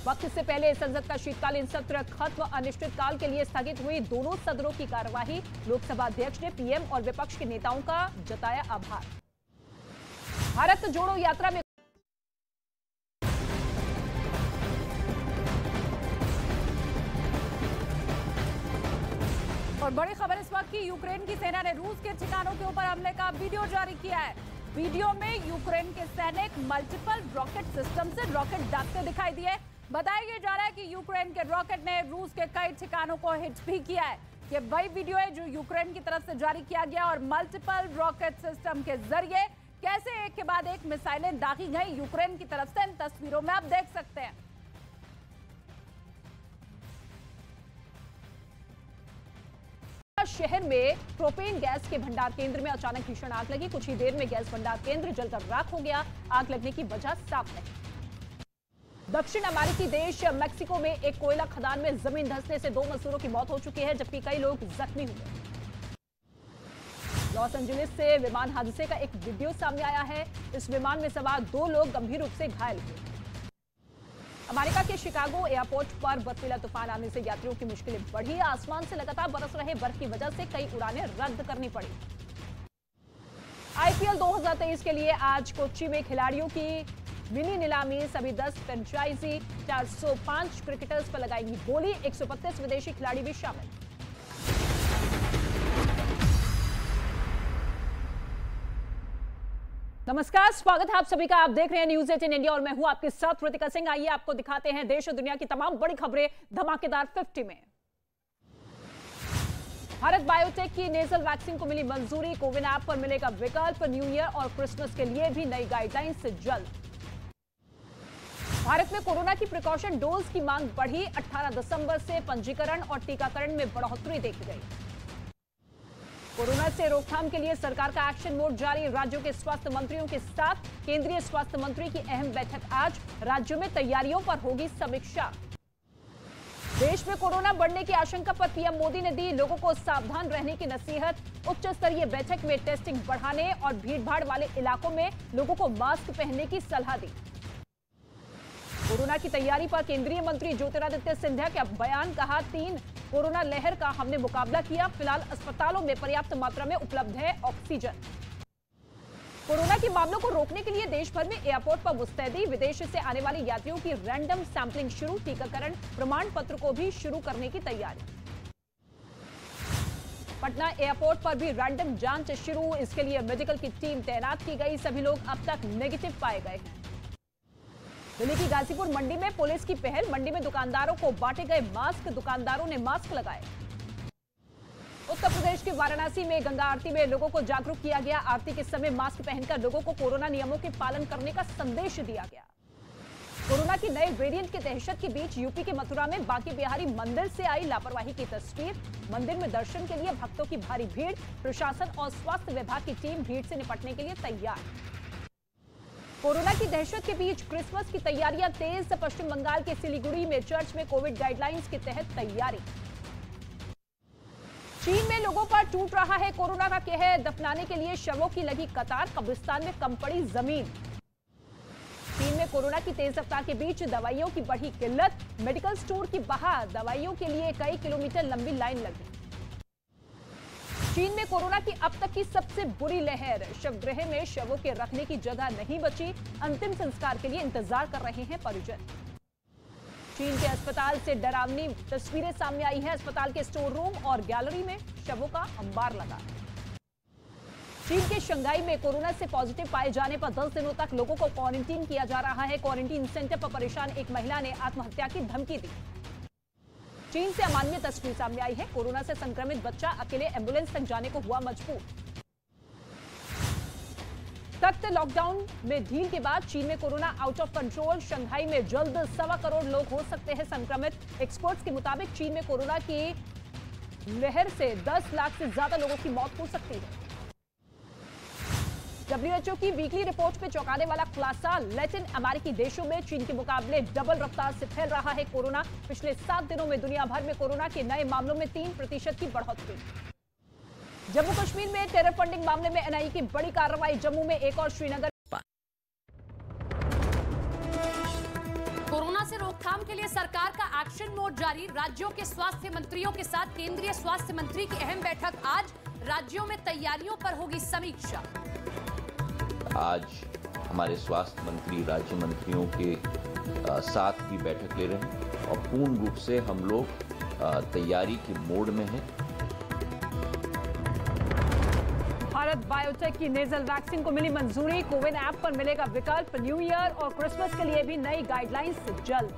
वक्त से पहले संसद का शीतकालीन सत्र खत्म, अनिश्चितकाल के लिए स्थगित हुई दोनों सदनों की कार्यवाही। लोकसभा अध्यक्ष ने पीएम और विपक्ष के नेताओं का जताया आभार। भारत जोड़ो यात्रा में और बड़ी खबर इस वक्त की, यूक्रेन की सेना ने रूस के ठिकानों के ऊपर हमले का वीडियो जारी किया है। वीडियो में यूक्रेन के सैनिक मल्टीपल रॉकेट सिस्टम से रॉकेट दागते दिखाई दिए। बताया जा रहा है कि यूक्रेन के रॉकेट ने रूस के कई ठिकानों को हिट भी किया है। ये वही वीडियो है जो यूक्रेन की तरफ से जारी किया गया और मल्टीपल रॉकेट सिस्टम के जरिए कैसे एक के बाद एक मिसाइलें दागी गई यूक्रेन की तरफ से, इन तस्वीरों में आप देख सकते हैं। शहर में प्रोपेन गैस के भंडार केंद्र में अचानक भीषण आग लगी, कुछ ही देर में गैस भंडार केंद्र जलकर राख हो गया। आग लगने की वजह साफ नहीं। दक्षिण अमेरिकी देश मेक्सिको में एक कोयला खदान में जमीन धंसने से 2 मजदूरों की मौत हो चुकी है, जबकि कई लोग जख्मी हुए। लॉस एंजलिस से विमान हादसे का एक वीडियो सामने आया है। इस विमान में सवार 2 लोग गंभीर रूप से घायल हुए। अमेरिका के शिकागो एयरपोर्ट पर बर्फीला तूफान आने से यात्रियों की मुश्किलें बढ़ी। आसमान से लगातार बरस रहे बर्फ की वजह से कई उड़ानें रद्द करनी पड़ी। आईपीएल 2023 के लिए आज कोच्चि में खिलाड़ियों की मिनी नीलामी, सभी 10 फ्रेंचाइजी 405 क्रिकेटर्स पर लगाएंगी बोली, 132 विदेशी खिलाड़ी भी शामिल। नमस्कार, स्वागत है आप सभी का। आप देख रहे हैं न्यूज 18 इंडिया और मैं हूं आपके साथ ऋतिका सिंह। आइए आपको दिखाते हैं देश और दुनिया की तमाम बड़ी खबरें धमाकेदार 50 में। भारत बायोटेक की नेजल वैक्सीन को मिली मंजूरी, कोविन ऐप पर मिलेगा विकल्प। न्यू ईयर और क्रिसमस के लिए भी नई गाइडलाइंस से जल्द। भारत में कोरोना की प्रिकॉशन डोज की मांग बढ़ी, 18 दिसंबर से पंजीकरण और टीकाकरण में बढ़ोतरी देखी गई। कोरोना से रोकथाम के लिए सरकार का एक्शन मोड जारी, राज्यों के स्वास्थ्य मंत्रियों के साथ केंद्रीय स्वास्थ्य मंत्री की अहम बैठक आज, राज्यों में तैयारियों पर होगी समीक्षा। देश में कोरोना बढ़ने की आशंका पर पीएम मोदी ने दी लोगों को सावधान रहने की नसीहत। उच्च स्तरीय बैठक में टेस्टिंग बढ़ाने और भीड़भाड़ वाले इलाकों में लोगों को मास्क पहनने की सलाह दी। कोरोना की तैयारी पर केंद्रीय मंत्री ज्योतिरादित्य सिंधिया के बयान, कहा 3 कोरोना लहर का हमने मुकाबला किया, फिलहाल अस्पतालों में पर्याप्त मात्रा में उपलब्ध है ऑक्सीजन। कोरोना के मामलों को रोकने के लिए देश भर में एयरपोर्ट पर मुस्तैदी, विदेश से आने वाले यात्रियों की रैंडम सैंपलिंग शुरू, टीकाकरण प्रमाण पत्र को भी शुरू करने की तैयारी। पटना एयरपोर्ट पर भी रैंडम जांच शुरू, इसके लिए मेडिकल की टीम तैनात की गई, सभी लोग अब तक नेगेटिव पाए गए हैं। दिल्ली की गाजीपुर मंडी में पुलिस की पहल, मंडी में दुकानदारों को बांटे गए मास्क, दुकानदारों ने मास्क लगाए। उत्तर प्रदेश के वाराणसी में गंगा आरती में लोगों को जागरूक किया गया, आरती के समय मास्क पहनकर लोगों को कोरोना नियमों के पालन करने का संदेश दिया गया। कोरोना की नए वेरिएंट की दहशत के बीच यूपी के मथुरा में बांके बिहारी मंदिर से आई लापरवाही की तस्वीर, मंदिर में दर्शन के लिए भक्तों की भारी भीड़, प्रशासन और स्वास्थ्य विभाग की टीम भीड़ से निपटने के लिए तैयार। कोरोना की दहशत के बीच क्रिसमस की तैयारियां तेज, पश्चिम बंगाल के सिलीगुड़ी में चर्च में कोविड गाइडलाइंस के तहत तैयारी। चीन में लोगों पर टूट रहा है कोरोना का कहर, दफनाने के लिए शवों की लगी कतार, कब्रिस्तान में कम पड़ी जमीन। चीन में कोरोना की तेज रफ्तार के बीच दवाइयों की बढ़ी किल्लत, मेडिकल स्टोर की बाहर दवाइयों के लिए कई किलोमीटर लंबी लाइन लगी। चीन में कोरोना की अब तक की सबसे बुरी लहर, शवगृह में शवों के रखने की जगह नहीं बची, अंतिम संस्कार के लिए इंतजार कर रहे हैं परिजन। चीन के अस्पताल से डरावनी तस्वीरें सामने आई हैं, अस्पताल के स्टोर रूम और गैलरी में शवों का अंबार लगा। चीन के शंघाई में कोरोना से पॉजिटिव पाए जाने पर 10 दिनों तक लोगों को क्वारंटीन किया जा रहा है। क्वारंटीन सेंटर पर परेशान एक महिला ने आत्महत्या की धमकी दी। चीन से अमानवीय तस्वीर सामने आई है, कोरोना से संक्रमित बच्चा अकेले एम्बुलेंस तक जाने को हुआ मजबूर। सख्त लॉकडाउन में ढील के बाद चीन में corona out of control. Shanghai में जल्द 1.25 करोड़ लोग हो सकते हैं संक्रमित। एक्सपर्ट्स के मुताबिक चीन में कोरोना की लहर से 10 लाख से ज्यादा लोगों की मौत हो सकती है। WHO की वीकली रिपोर्ट में चौंकाने वाला खुलासा, लैटिन अमेरिकी देशों में चीन के मुकाबले डबल रफ्तार से फैल रहा है कोरोना। पिछले 7 दिनों में दुनिया भर में कोरोना के नए मामलों में 3% की बढ़ोतरी। जम्मू कश्मीर में टेरर फंडिंग मामले में NIA की बड़ी कार्रवाई। जम्मू में एक और श्रीनगर। कोरोना से रोकथाम के लिए सरकार का एक्शन मोड जारी। राज्यों के स्वास्थ्य मंत्रियों के साथ केंद्रीय स्वास्थ्य मंत्री की अहम बैठक आज। राज्यों में तैयारियों पर होगी समीक्षा। आज हमारे स्वास्थ्य मंत्री राज्य मंत्रियों के साथ भी बैठक ले रहे हैं और पूर्ण रूप से हम लोग तैयारी के मोड में हैं। भारत बायोटेक की नेजल वैक्सीन को मिली मंजूरी। कोविन ऐप पर मिलेगा विकल्प। न्यू ईयर और क्रिसमस के लिए भी नई गाइडलाइंस जल्द।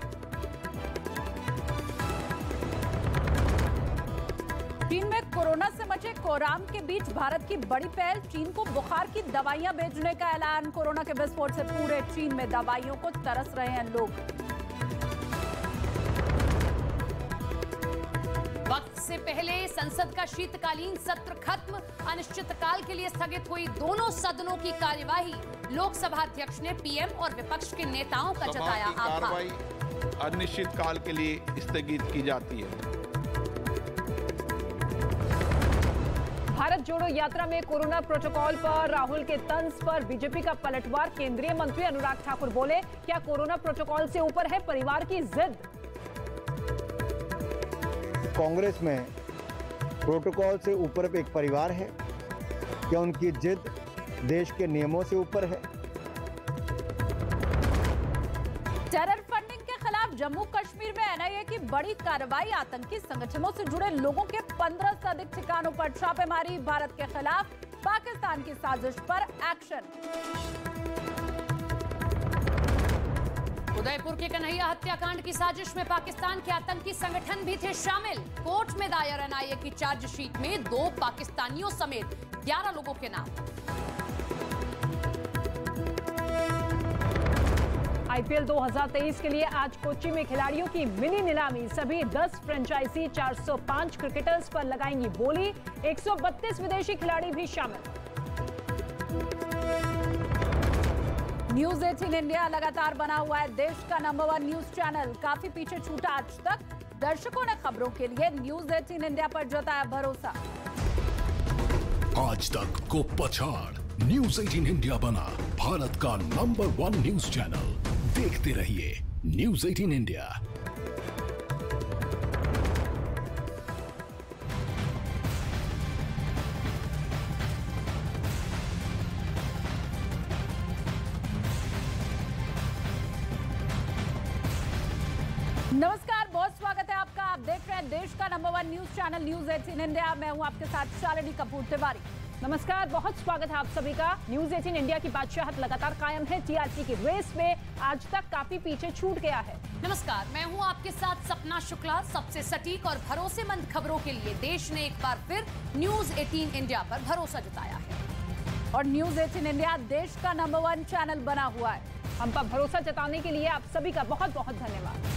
चीन में कोरोना से मचे कोहराम के बीच भारत की बड़ी पहल। चीन को बुखार की दवाइयां भेजने का ऐलान। कोरोना के विस्फोट से पूरे चीन में दवाइयों को तरस रहे हैं लोग। वक्त से पहले संसद का शीतकालीन सत्र खत्म। अनिश्चितकाल के लिए स्थगित हुई दोनों सदनों की कार्यवाही। लोकसभा अध्यक्ष ने पीएम और विपक्ष के नेताओं का जताया आभार। अनिश्चितकाल के लिए स्थगित की जाती है। भारत जोड़ो यात्रा में कोरोना प्रोटोकॉल पर राहुल के तंज पर बीजेपी का पलटवार। केंद्रीय मंत्री अनुराग ठाकुर बोले, क्या कोरोना प्रोटोकॉल से ऊपर है परिवार की जिद? कांग्रेस में प्रोटोकॉल से ऊपर एक परिवार है। क्या उनकी जिद देश के नियमों से ऊपर है? टेरर फंडिंग के खिलाफ जम्मू कश्मीर में NIA की बड़ी कार्रवाई। आतंकी संगठनों से जुड़े लोगों के 15 से अधिक ठिकानों पर छापेमारी। भारत के खिलाफ पाकिस्तान की साजिश पर एक्शन। उदयपुर के कन्हैया हत्याकांड की साजिश में पाकिस्तान के आतंकी संगठन भी थे शामिल। कोर्ट में दायर NIA की चार्जशीट में 2 पाकिस्तानियों समेत 11 लोगों के नाम। IPL 2023 के लिए आज कोच्चि में खिलाड़ियों की मिनी नीलामी। सभी 10 फ्रेंचाइजी 405 क्रिकेटर्स पर लगाएंगी बोली। 132 विदेशी खिलाड़ी भी शामिल। न्यूज 18 इंडिया लगातार बना हुआ है देश का नंबर 1 न्यूज चैनल। काफी पीछे छूटा आज तक। दर्शकों ने खबरों के लिए न्यूज 18 इंडिया पर जताया भरोसा। आज तक को पछाड़ न्यूज 18 इंडिया बना भारत का नंबर 1 न्यूज चैनल। देखते रहिए न्यूज 18 इंडिया। नमस्कार, बहुत स्वागत है आपका। आप देख रहे हैं देश का number 1 news channel news 18 India. मैं हूं आपके साथ शालिनी कपूर तिवारी। नमस्कार, बहुत स्वागत है आप सभी का। न्यूज 18 इंडिया की बादशाहत लगातार कायम है। TRP की रेस में आज तक काफी पीछे छूट गया है। नमस्कार, मैं हूं आपके साथ सपना शुक्ला। सबसे सटीक और भरोसेमंद खबरों के लिए देश ने एक बार फिर न्यूज 18 इंडिया पर भरोसा जताया है। और न्यूज 18 इंडिया देश का नंबर 1 चैनल बना हुआ है। हम पर भरोसा जताने के लिए आप सभी का बहुत बहुत धन्यवाद।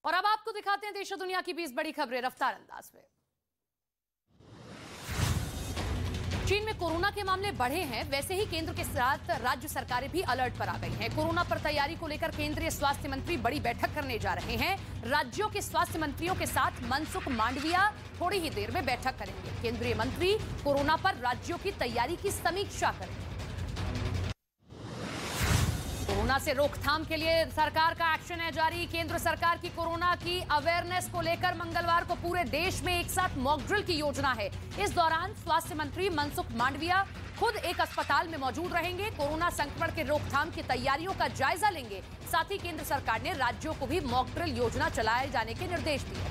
और अब आपको दिखाते हैं देश और दुनिया की 20 बड़ी खबरें रफ्तार अंदाज में। चीन में कोरोना के मामले बढ़े हैं, वैसे ही केंद्र के साथ राज्य सरकारें भी अलर्ट पर आ गई हैं। कोरोना पर तैयारी को लेकर केंद्रीय स्वास्थ्य मंत्री बड़ी बैठक करने जा रहे हैं। राज्यों के स्वास्थ्य मंत्रियों के साथ मनसुख मांडविया थोड़ी ही देर में बैठक करेंगे। केंद्रीय मंत्री कोरोना पर राज्यों की तैयारी की समीक्षा करेंगे। कोरोना से रोकथाम के लिए सरकार का एक्शन है जारी। केंद्र सरकार की कोरोना की अवेयरनेस को लेकर मंगलवार को पूरे देश में एक साथ मॉक ड्रिल की योजना है। इस दौरान स्वास्थ्य मंत्री मनसुख मांडविया खुद एक अस्पताल में मौजूद रहेंगे। कोरोना संक्रमण के रोकथाम की तैयारियों का जायजा लेंगे। साथ ही केंद्र सरकार ने राज्यों को भी मॉक ड्रिल योजना चलाए जाने के निर्देश दिए।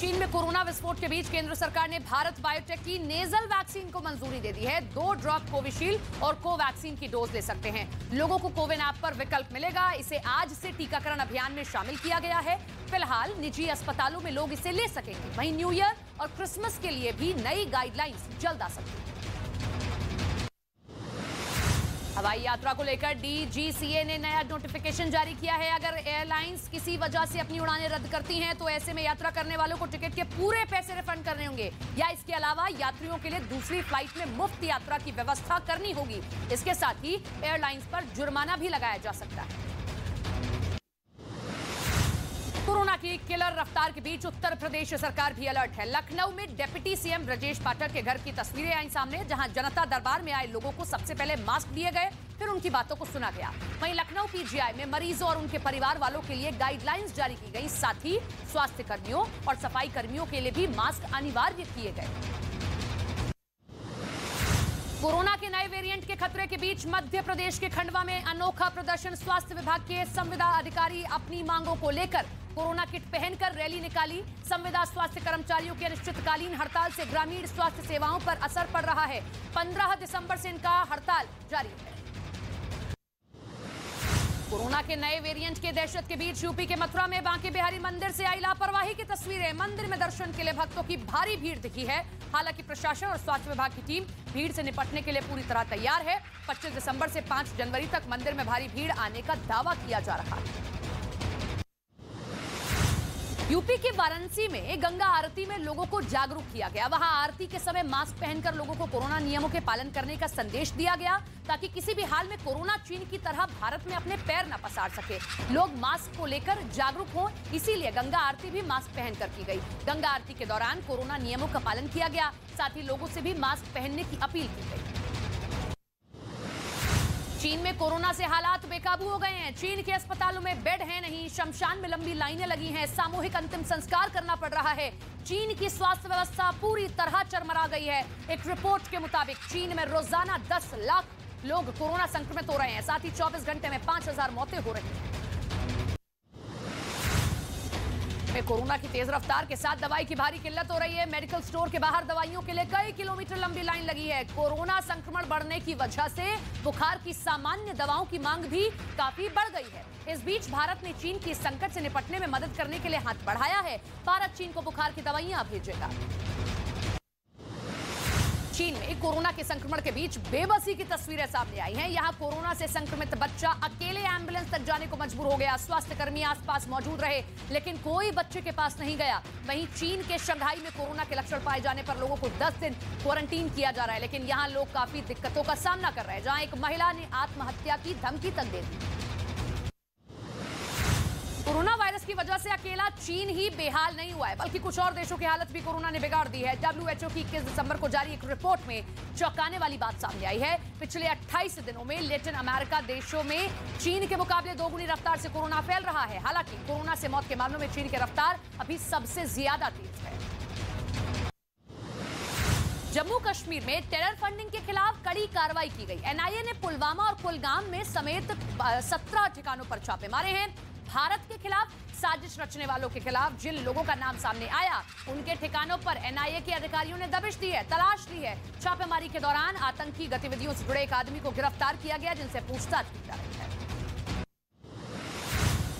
चीन में कोरोना विस्फोट के बीच केंद्र सरकार ने भारत बायोटेक की नेजल वैक्सीन को मंजूरी दे दी है। 2 ड्रॉप कोविशील्ड और कोवैक्सीन की डोज ले सकते हैं। लोगों को कोविन ऐप पर विकल्प मिलेगा। इसे आज से टीकाकरण अभियान में शामिल किया गया है। फिलहाल निजी अस्पतालों में लोग इसे ले सकेंगे। वहीं न्यू ईयर और क्रिसमस के लिए भी नई गाइडलाइंस जल्द आ सकती है। हवाई यात्रा को लेकर डीजीसीए ने नया नोटिफिकेशन जारी किया है। अगर एयरलाइंस किसी वजह से अपनी उड़ानें रद्द करती हैं तो ऐसे में यात्रा करने वालों को टिकट के पूरे पैसे रिफंड करने होंगे या इसके अलावा यात्रियों के लिए दूसरी फ्लाइट में मुफ्त यात्रा की व्यवस्था करनी होगी। इसके साथ ही एयरलाइंस पर जुर्माना भी लगाया जा सकता है। कोरोना की किलर रफ्तार के बीच उत्तर प्रदेश सरकार भी अलर्ट है। लखनऊ में डिप्टी सीएम ब्रजेश पाठक के घर की तस्वीरें आई सामने, जहां जनता दरबार में आए लोगों को सबसे पहले मास्क दिए गए, फिर उनकी बातों को सुना गया। वहीं लखनऊ पीजीआई में मरीजों और उनके परिवार वालों के लिए गाइडलाइंस जारी की गई। साथ ही स्वास्थ्य कर्मियों और सफाई कर्मियों के लिए भी मास्क अनिवार्य किए गए। कोरोना के नए वेरिएंट के खतरे के बीच मध्य प्रदेश के खंडवा में अनोखा प्रदर्शन। स्वास्थ्य विभाग के संविदा अधिकारी अपनी मांगों को लेकर कोरोना किट पहनकर रैली निकाली। संविदा स्वास्थ्य कर्मचारियों की अनिश्चितकालीन हड़ताल से ग्रामीण स्वास्थ्य सेवाओं पर असर पड़ रहा है। 15 दिसंबर से इनका हड़ताल जारी है। कोरोना के नए वेरिएंट के दहशत के बीच यूपी के मथुरा में बांके बिहारी मंदिर से आई लापरवाही की तस्वीरें। मंदिर में दर्शन के लिए भक्तों की भारी भीड़ दिखी है। हालांकि प्रशासन और स्वास्थ्य विभाग की टीम भीड़ से निपटने के लिए पूरी तरह तैयार है। 25 दिसंबर से 5 जनवरी तक मंदिर में भारी भीड़ आने का दावा किया जा रहा है। यूपी के वाराणसी में गंगा आरती में लोगों को जागरूक किया गया। वहां आरती के समय मास्क पहनकर लोगों को कोरोना नियमों के पालन करने का संदेश दिया गया, ताकि किसी भी हाल में कोरोना चीन की तरह भारत में अपने पैर न पसार सके। लोग मास्क को लेकर जागरूक हों, इसीलिए गंगा आरती भी मास्क पहनकर की गई। गंगा आरती के दौरान कोरोना नियमों का पालन किया गया, साथ ही लोगों से भी मास्क पहनने की अपील की गई। चीन में कोरोना से हालात बेकाबू हो गए हैं। चीन के अस्पतालों में बेड है नहीं, शमशान में लंबी लाइनें लगी हैं, सामूहिक अंतिम संस्कार करना पड़ रहा है। चीन की स्वास्थ्य व्यवस्था पूरी तरह चरमरा गई है। एक रिपोर्ट के मुताबिक चीन में रोजाना 10 लाख लोग कोरोना संक्रमित हो रहे हैं। साथ ही 24 घंटे में 5000 मौतें हो रही हैं। कोरोना की तेज रफ्तार के साथ दवाई की भारी किल्लत हो रही है। मेडिकल स्टोर के बाहर दवाइयों के लिए कई किलोमीटर लंबी लाइन लगी है। कोरोना संक्रमण बढ़ने की वजह से बुखार की सामान्य दवाओं की मांग भी काफी बढ़ गई है। इस बीच भारत ने चीन की संकट से निपटने में मदद करने के लिए हाथ बढ़ाया है। भारत चीन को बुखार की दवाइयां भेजेगा। चीन में कोरोना के संक्रमण के बीच बेबसी की तस्वीरें सामने आई हैं। यहां कोरोना से संक्रमित बच्चा अकेले एम्बुलेंस तक जाने को मजबूर हो गया। स्वास्थ्य कर्मी आसपास मौजूद रहे, लेकिन कोई बच्चे के पास नहीं गया। वहीं चीन के शंघाई में कोरोना के लक्षण पाए जाने पर लोगों को 10 दिन क्वारंटीन किया जा रहा है, लेकिन यहां लोग काफी दिक्कतों का सामना कर रहे हैं। जहां एक महिला ने आत्महत्या की धमकी तक दे दी। कोरोना वायरस की वजह से अकेला चीन ही बेहाल नहीं हुआ है, बल्कि कुछ और देशों की हालत भी कोरोना ने बिगाड़ दी है। WHO की 21 दिसंबर को जारी एक रिपोर्ट में चौंकाने वाली बात सामने आई है। पिछले 28 दिनों में लैटिन अमेरिका देशों में चीन के मुकाबले 2 गुनी रफ्तार से कोरोना फैल रहा है। हालांकि कोरोना से मौत के मामलों में चीन की रफ्तार अभी सबसे ज्यादा तेज है। जम्मू कश्मीर में टेरर फंडिंग के खिलाफ कड़ी कार्रवाई की गई। NIA ने पुलवामा और कुलगाम में समेत 17 ठिकानों पर छापे मारे हैं। भारत के खिलाफ साजिश रचने वालों के खिलाफ जिन लोगों का नाम सामने आया, उनके ठिकानों पर NIA के अधिकारियों ने दबिश दी है, तलाश ली है। छापेमारी के दौरान आतंकी गतिविधियों से जुड़े एक आदमी को गिरफ्तार किया गया, जिनसे पूछताछ की जा रही है।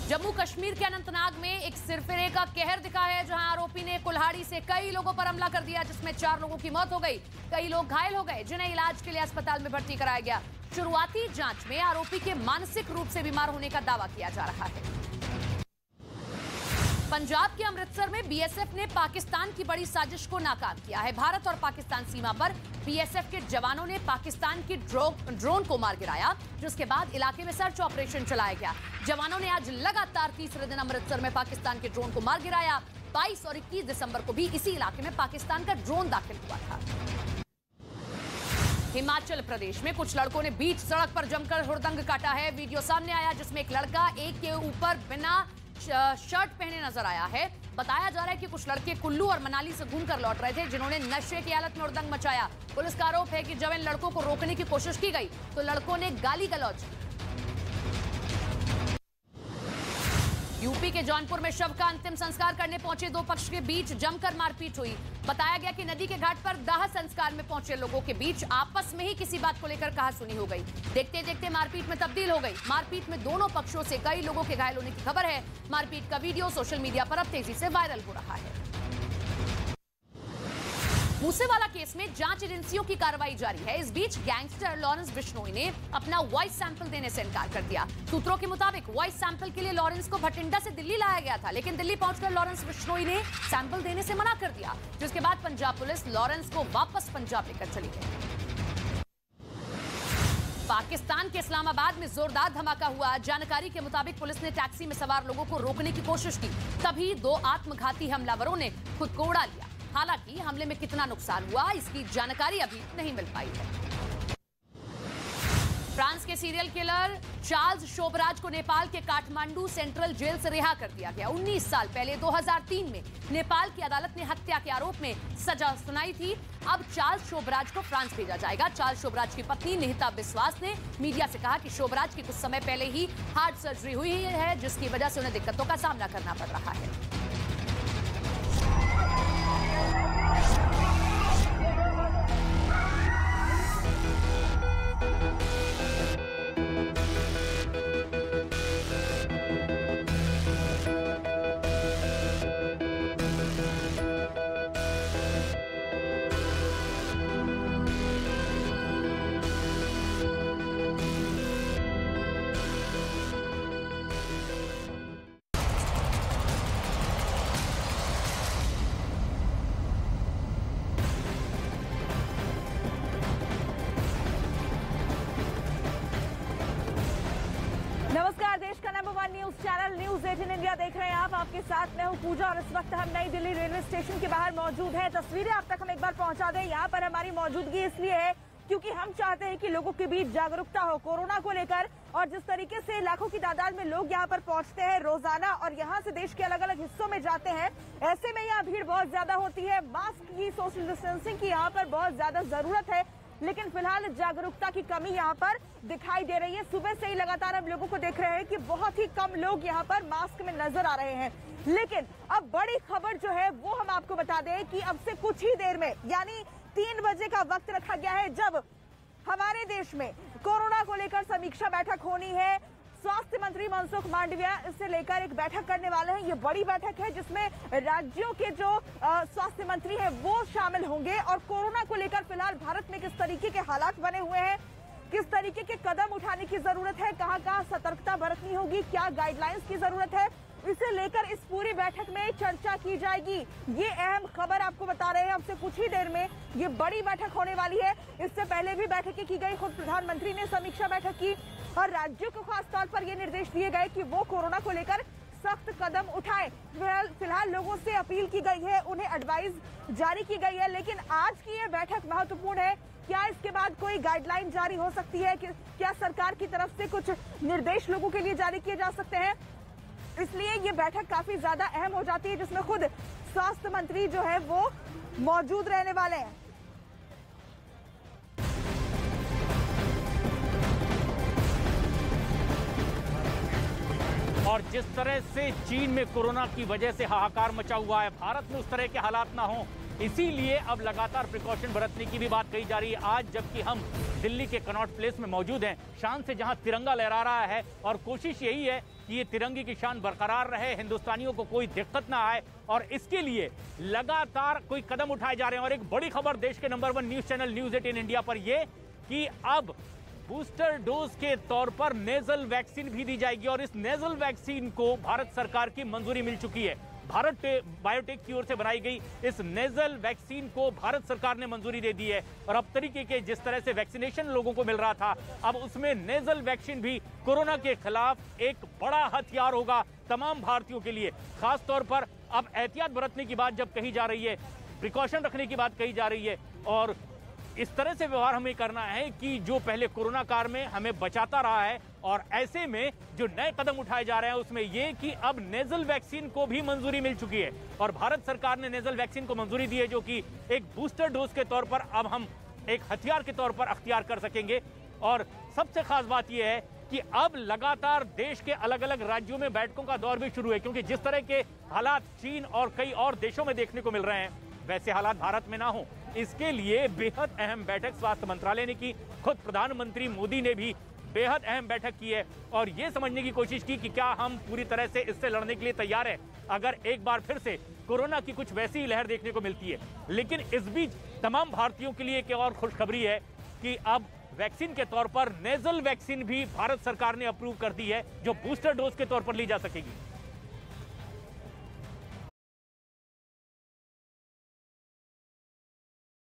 जम्मू कश्मीर के अनंतनाग में एक सिरफिरे का कहर दिखा है, जहां आरोपी ने कुल्हाड़ी से कई लोगों पर हमला कर दिया, जिसमें 4 लोगों की मौत हो गई, कई लोग घायल हो गए, जिन्हें इलाज के लिए अस्पताल में भर्ती कराया गया। शुरुआती जांच में आरोपी के मानसिक रूप से बीमार होने का दावा किया जा रहा है। पंजाब के अमृतसर में BSF ने पाकिस्तान की बड़ी साजिश को नाकाम किया है। भारत और पाकिस्तान सीमा पर BSF के जवानों ने पाकिस्तान की ड्रोन को मार गिराया, जिसके बाद इलाके में सर्च ऑपरेशन चलाया गया। जवानों ने आज लगातार तीसरे दिन अमृतसर में पाकिस्तान के ड्रोन को मार गिराया। 22 और 21 दिसंबर को भी इसी इलाके में पाकिस्तान का ड्रोन दाखिल हुआ था। हिमाचल प्रदेश में कुछ लड़कों ने बीच सड़क पर जमकर हुड़दंग काटा है। वीडियो सामने आया, जिसमें एक लड़का एक के ऊपर बिना शर्ट पहने नजर आया है। बताया जा रहा है कि कुछ लड़के कुल्लू और मनाली से घूमकर लौट रहे थे, जिन्होंने नशे की हालत में हुड़दंग मचाया। पुलिस का आरोप है कि जब इन लड़कों को रोकने की कोशिश की गई तो लड़कों ने गाली गलौज की। यूपी के जौनपुर में शव का अंतिम संस्कार करने पहुंचे दो पक्ष के बीच जमकर मारपीट हुई। बताया गया कि नदी के घाट पर दाह संस्कार में पहुंचे लोगों के बीच आपस में ही किसी बात को लेकर कहासुनी हो गई। देखते देखते मारपीट में तब्दील हो गई। मारपीट में दोनों पक्षों से कई लोगों के घायल होने की खबर है। मारपीट का वीडियो सोशल मीडिया पर अब तेजी से वायरल हो रहा है। मूसेवाला केस में जांच एजेंसियों की कार्रवाई जारी है। इस बीच गैंगस्टर लॉरेंस बिश्नोई ने अपना वॉइस सैंपल देने से इनकार कर दिया। सूत्रों के मुताबिक वॉइस सैंपल के लिए लॉरेंस को भटिंडा से दिल्ली लाया गया था, लेकिन दिल्ली पहुंचकर लॉरेंस बिश्नोई ने सैंपल देने से मना कर दिया, जिसके बाद पंजाब पुलिस लॉरेंस को वापस पंजाब लेकर चली गई। पाकिस्तान के इस्लामाबाद में जोरदार धमाका हुआ। जानकारी के मुताबिक पुलिस ने टैक्सी में सवार लोगों को रोकने की कोशिश की, तभी दो आत्मघाती हमलावरों ने खुद को उड़ा लिया। हालांकि हमले में कितना नुकसान हुआ इसकी जानकारी अभी नहीं मिल पाई है। फ्रांस के सीरियल किलर चार्ल्स शोबराज को नेपाल के काठमांडू सेंट्रल जेल से रिहा कर दिया गया। 19 साल पहले 2003 में नेपाल की अदालत ने हत्या के आरोप में सजा सुनाई थी। अब चार्ल्स शोबराज को फ्रांस भेजा जाएगा। चार्ल्स शोबराज की पत्नी निहिता विश्वास ने मीडिया से कहा कि शोबराज की कुछ समय पहले ही हार्ट सर्जरी हुई है, जिसकी वजह से उन्हें दिक्कतों का सामना करना पड़ रहा है। नमस्कार, देश का number 1 news channel news 18 India देख रहे हैं आप। आपके साथ मैं हूं पूजा और इस वक्त हम नई दिल्ली रेलवे स्टेशन के बाहर मौजूद हैं। तस्वीरें आप तक हम एक बार पहुंचा दें। यहाँ पर हमारी मौजूदगी इसलिए है क्योंकि हम चाहते हैं कि लोगों के बीच जागरूकता हो कोरोना को लेकर, और जिस तरीके से लाखों की तादाद में लोग यहाँ पर पहुंचते हैं रोजाना और यहाँ से देश के अलग अलग हिस्सों में जाते हैं, ऐसे में यहाँ भीड़ बहुत ज्यादा होती है। मास्क की, सोशल डिस्टेंसिंग की यहाँ पर बहुत ज्यादा जरूरत है, लेकिन फिलहाल जागरूकता की कमी यहाँ पर दिखाई दे रही है। सुबह से ही लगातार हम लोगों को देख रहे हैं कि बहुत ही कम लोग यहाँ पर मास्क में नजर आ रहे हैं। लेकिन अब बड़ी खबर जो है वो हम आपको बता दें कि अब से कुछ ही देर में यानी 3 बजे का वक्त रखा गया है, जब हमारे देश में कोरोना को लेकर समीक्षा बैठक होनी है। स्वास्थ्य मंत्री मनसुख मांडविया इससे लेकर एक बैठक करने वाले हैं। ये बड़ी बैठक है जिसमें राज्यों के जो स्वास्थ्य मंत्री हैं वो शामिल होंगे और कोरोना को लेकर फिलहाल भारत में किस तरीके के हालात बने हुए हैं, किस तरीके के कदम उठाने की जरूरत है, कहां कहां सतर्कता बरतनी होगी, क्या गाइडलाइंस की जरूरत है, इसे लेकर इस पूरी बैठक में चर्चा की जाएगी। ये अहम खबर आपको बता रहे हैं। अब से कुछ ही देर में ये बड़ी बैठक होने वाली है। इससे पहले भी बैठकें की गई, खुद प्रधानमंत्री ने समीक्षा बैठक की और राज्यों को खास तौर पर ये निर्देश दिए गए कि वो कोरोना को लेकर सख्त कदम उठाएं। फिलहाल लोगों से अपील की गई है, उन्हें एडवाइस जारी की गई है, लेकिन आज की ये बैठक महत्वपूर्ण है। क्या इसके बाद कोई गाइडलाइन जारी हो सकती है, क्या सरकार की तरफ से कुछ निर्देश लोगों के लिए जारी किए जा सकते हैं? इसलिए ये बैठक काफी ज्यादा अहम हो जाती है, जिसमें खुद स्वास्थ्य मंत्री जो है वो मौजूद रहने वाले हैं। और जिस तरह से चीन में कोरोना की वजह से हाहाकार मचा हुआ है, भारत में उस तरह के हालात ना हो, इसीलिए अब लगातार प्रिकॉशन बरतने की भी बात कही जा रही है। आज जबकि हम दिल्ली के कनॉट प्लेस में मौजूद हैं, शान से जहां तिरंगा लहरा रहा है और कोशिश यही है कि ये तिरंगे की शान बरकरार रहे, हिंदुस्तानियों को कोई दिक्कत ना आए, और इसके लिए लगातार कोई कदम उठाए जा रहे हैं। और एक बड़ी खबर देश के number 1 news channel news 18 India पर यह कि अब बूस्टर डोज के तौर पर नेजल वैक्सीन भी दी जाएगी और इस नेजल वैक्सीन को भारत सरकार की मंजूरी मिल चुकी है। भारत बायोटेक की ओर से बनाई गई इस नेजल वैक्सीन को भारत सरकार ने मंजूरी दे दी है और अब तरीके के जिस तरह से वैक्सीनेशन लोगों को मिल रहा था, अब उसमें नेजल वैक्सीन भी कोरोना के खिलाफ एक बड़ा हथियार होगा तमाम भारतीयों के लिए। खास तौर पर अब एहतियात बरतने की बात जब कही जा रही है, प्रिकॉशन रखने की बात कही जा रही है और इस तरह से व्यवहार हमें करना है कि जो पहले कोरोना काल में हमें बचाता रहा है, और ऐसे में जो नए कदम उठाए जा रहे हैं उसमें यह कि अब नेजल वैक्सीन को भी मंजूरी मिल चुकी है और भारत सरकार ने नेजल वैक्सीन को मंजूरी दी है, जो कि एक बूस्टर डोज के तौर पर अब हम एक हथियार के तौर पर अख्तियार कर सकेंगे। और सबसे खास बात यह है कि अब लगातार देश के अलग अलग राज्यों में बैठकों का दौर भी शुरू है, क्योंकि जिस तरह के हालात चीन और कई और देशों में देखने को मिल रहे हैं वैसे हालात भारत में ना हो, इसके लिए बेहद अहम बैठक स्वास्थ्य मंत्रालय ने की। खुद प्रधानमंत्री मोदी ने भी बेहद अहम बैठक की है और यह समझने की कोशिश की कि क्या हम पूरी तरह से इससे लड़ने के लिए तैयार हैं अगर एक बार फिर से कोरोना की कुछ वैसी लहर देखने को मिलती है। लेकिन इस बीच तमाम भारतीयों के लिए एक और खुशखबरी है कि अब वैक्सीन के तौर पर नेजल वैक्सीन भी भारत सरकार ने अप्रूव कर दी है, जो बूस्टर डोज के तौर पर ली जा सकेगी।